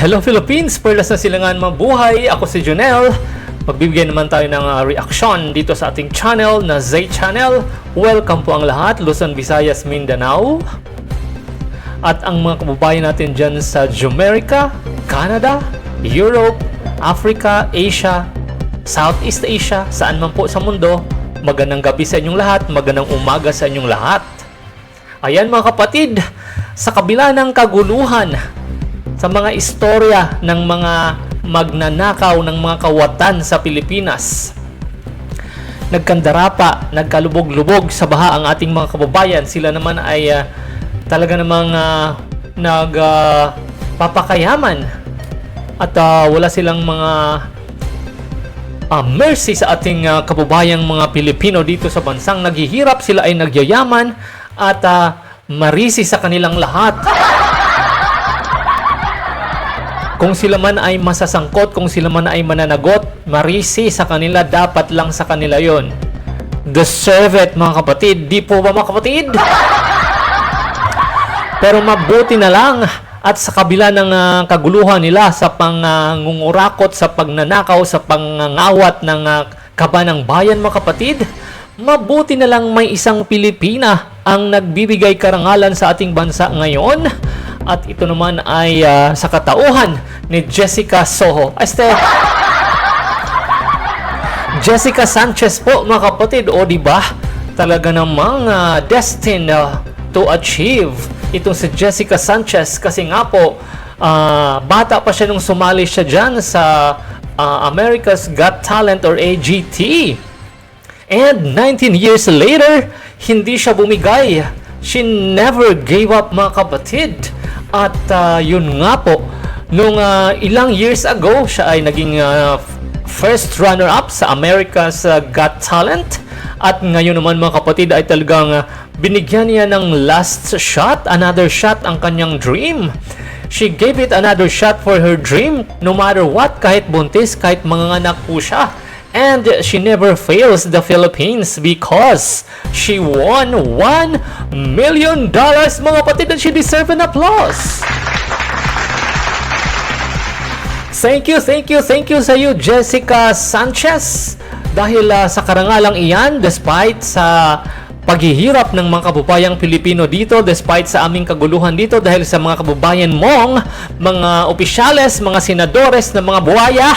Hello Philippines! Perlas na silangan mabuhay! Ako si Jonel. Magbibigay naman tayo ng reaksyon dito sa ating channel na Zay Channel. Welcome po ang lahat, Luzon, Visayas, Mindanao. At ang mga kababayan natin dyan sa Jamaica, Canada, Europe, Africa, Asia, Southeast Asia, saan man po sa mundo. Magandang gabi sa inyong lahat, magandang umaga sa inyong lahat. Ayan mga kapatid, sa kabila ng kaguluhan, sa mga istorya ng mga magnanakaw ng mga kawatan sa Pilipinas, nagkandarapa, nagkalubog-lubog sa baha ang ating mga kababayan. Sila naman ay talaga namang nagpapakayaman at wala silang mga mercy sa ating kababayang mga Pilipino dito sa bansang naghihirap. Sila ay nagyayaman at marisi sa kanilang lahat. Kung sila man ay masasangkot, kung sila man ay mananagot, marisi sa kanila, dapat lang sa kanila yon. Deserve it, mga kapatid. Di po ba, mga kapatid? Pero mabuti na lang at sa kabila ng kaguluhan nila sa pangungurakot, sa pagnanakaw, sa pangangawat ng kaba ng bayan, mga kapatid, mabuti na lang may isang Pilipina ang nagbibigay karangalan sa ating bansa ngayon. At ito naman ay sa katauhan ni Jessica Soho. Jessica Sanchez po, mga kapatid. O diba? Talaga namang destined to achieve itong si Jessica Sanchez. Kasi nga po, bata pa siya nung sumali siya dyan sa America's Got Talent or AGT. And 19 years later, hindi siya bumigay. She never gave up, mga kapatid. At yun nga po, nung ilang years ago, siya ay naging first runner-up sa America's Got Talent. At ngayon naman, mga kapatid, ay talagang binigyan niya ng last shot, another shot ang kanyang dream. She gave it another shot for her dream, no matter what, kahit buntis, kahit manganganak po siya. And she never fails the Philippines because she won $1 million, mga kapatid, and she deserves an applause. Thank you sa iyo, Jessica Sanchez. Dahil sa karangalang iyan, despite sa paghihirap ng mga kababayang Pilipino dito, despite sa aming kaguluhan dito, dahil sa mga kababayan mong, mga opisyales, mga senadores na mga buhaya,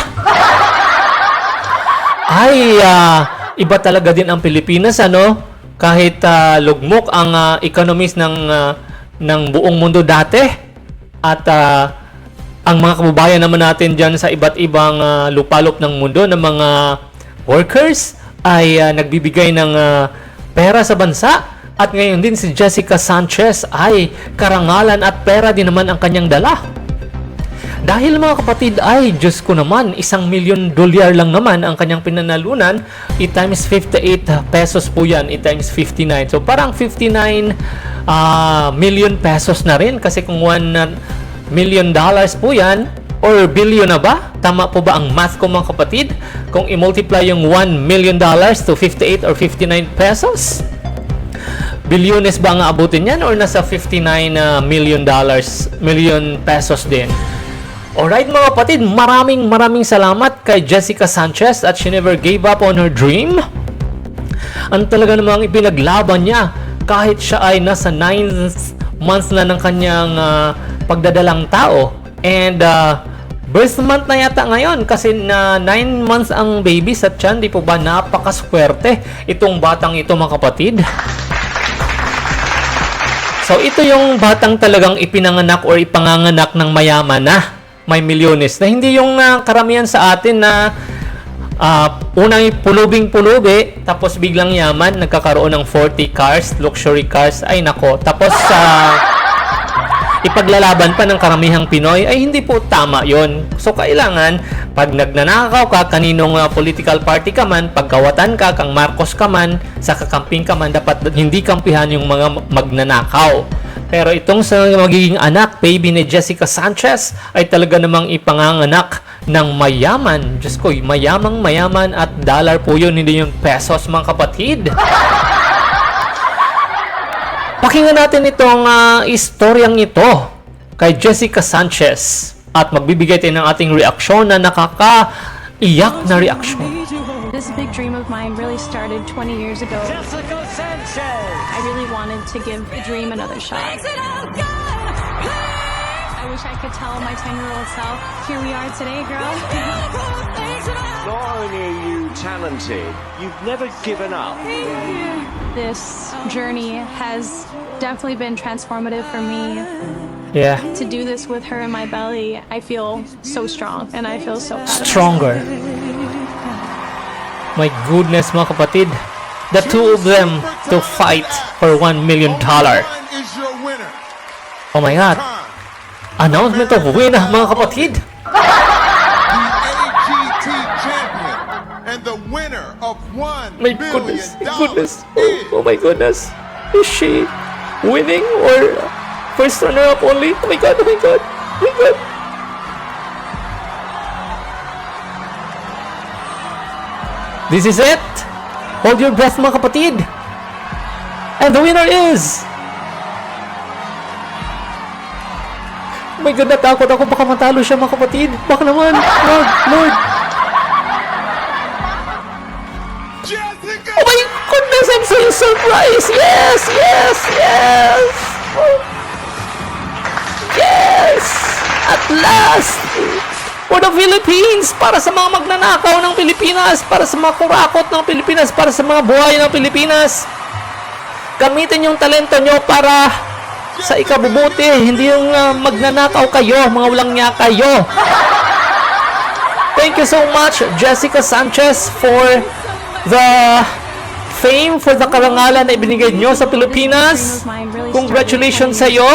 ay iba talaga din ang Pilipinas, ano? Kahit lugmok ang economies ng buong mundo dati, at ang mga kababayan naman natin dyan sa iba't ibang lupalop ng mundo ng mga workers ay nagbibigay ng pera sa bansa. At ngayon din si Jessica Sanchez ay karangalan at pera din naman ang kanyang dala. Dahil, mga kapatid, ay Diyos ko naman, $1 million lang naman ang kanyang pinanalunan. I-times 58 pesos po yan, i-times 59. So parang 59 million pesos na rin, kasi kung $1 million po yan, or billion na ba? Tama po ba ang math ko, mga kapatid? Kung i-multiply yung $1 million to 58 or 59 pesos? Bilyones ba ang aabutin yan, or nasa 59 million pesos din? Alright, mga kapatid, maraming salamat kay Jessica Sanchez at she never gave up on her dream. Ang talaga namang ipinaglaban niya kahit siya ay nasa 9 months na ng kanyang pagdadalang tao. And birth month na yata ngayon kasi na 9 months ang baby sa tiyan. Di po ba napakaswerte itong batang ito, mga kapatid? So ito yung batang talagang ipinanganak or ipanganganak ng mayaman na may milyones, na hindi yung karamihan sa atin na unang pulubing-pulubi tapos biglang yaman, nagkakaroon ng 40 cars, luxury cars, ay nako. Tapos ipaglalaban pa ng karamihang Pinoy, ay hindi po tama yon. So kailangan, pag nagnanakaw ka, kaninong political party ka man, pagkawatan ka, kang Marcos ka man, sa kakamping ka man, dapat hindi kampihan yung mga magnanakaw. Pero itong sa magiging anak, baby ni Jessica Sanchez, ay talaga namang ipanganganak ng mayaman. Diyos ko, mayaman at dollar po yun, hindi yung pesos, mga kapatid. Pakinggan natin itong istoryang ito kay Jessica Sanchez. at magbibigay tayo ng ating reaksyon na nakakaiyak na reaksyon. This big dream of mine really started 20 years ago. Jessica Sanchez. I really wanted to give the dream another shot. I wish I could tell my 10-year-old self, here we are today, girl. Not only are you talented, you've never given up. This journey has definitely been transformative for me. Yeah. To do this with her in my belly, I feel so strong and I feel so proud of Stronger. My goodness, mga kapatid. The two of them to fight for $1 million. Is your winner. Oh my God. Announcement of winner, mga kapatid. The AGT champion and the winner of $1 My million goodness. My is goodness. Oh my goodness. Is she winning or first runner-up only? Oh my God. Oh my God. Oh my God. This is it. Hold your breath, mga kapatid. And the winner is... Oh my God, natakot ako. Baka matalo siya, mga kapatid. Baka naman. Lord. Jessica. Oh my goodness, I'm so surprised. Yes. Yes. At last. For the Philippines, para sa mga magnanakaw ng Pilipinas, para sa mga kurakot ng Pilipinas, para sa mga buhay ng Pilipinas. Gamitin yung talento nyo para sa ikabubuti, hindi yung magnanakaw kayo, mga walang niya kayo. Thank you so much, Jessica Sanchez, for the fame, for the karangalan na ibinigay nyo sa Pilipinas. Congratulations sa iyo.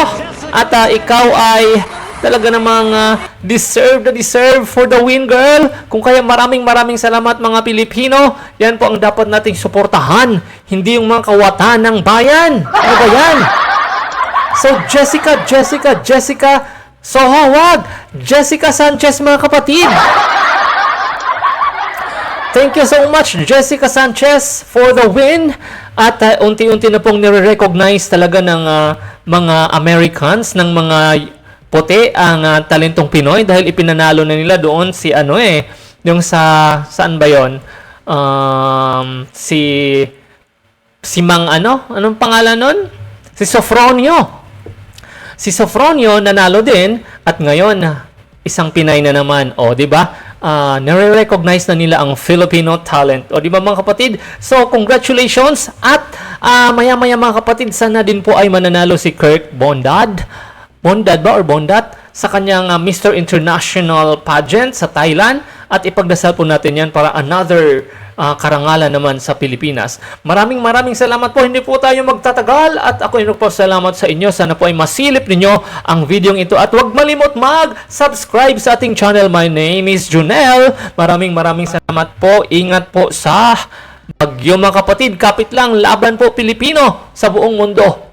At ikaw ay talaga namang deserve for the win, girl. Kung kaya maraming salamat, mga Pilipino. Yan po ang dapat nating suportahan, hindi yung mga kawatan ng bayan. Ano ba yan? So Jessica Sohowag, Jessica Sanchez, mga kapatid. Thank you so much, Jessica Sanchez, for the win. At unti-unti na pong nire-recognize talaga ng mga Americans, ng mga puti ang talentong Pinoy dahil ipinanalo na nila doon si yung saan ba yon? Si Mang anong pangalan nun? Si Sofronio nanalo din at ngayon isang Pinay na naman. O, di ba? Nare-recognize na nila ang Filipino talent. O, di ba, mga kapatid? So, congratulations at maya-maya, mga kapatid, sana din po ay mananalo si Kirk Bondad sa kanyang Mr. International pageant sa Thailand at ipagdasal po natin yan para another karangalan naman sa Pilipinas. Maraming salamat po. Hindi po tayo magtatagal at ako po salamat sa inyo. Sana po ay masilip ninyo ang video ito at huwag malimot mag-subscribe sa ating channel. My name is Junel. Maraming salamat po. Ingat po sa bagyo, mga kapatid. Kapit lang, laban po Pilipino sa buong mundo.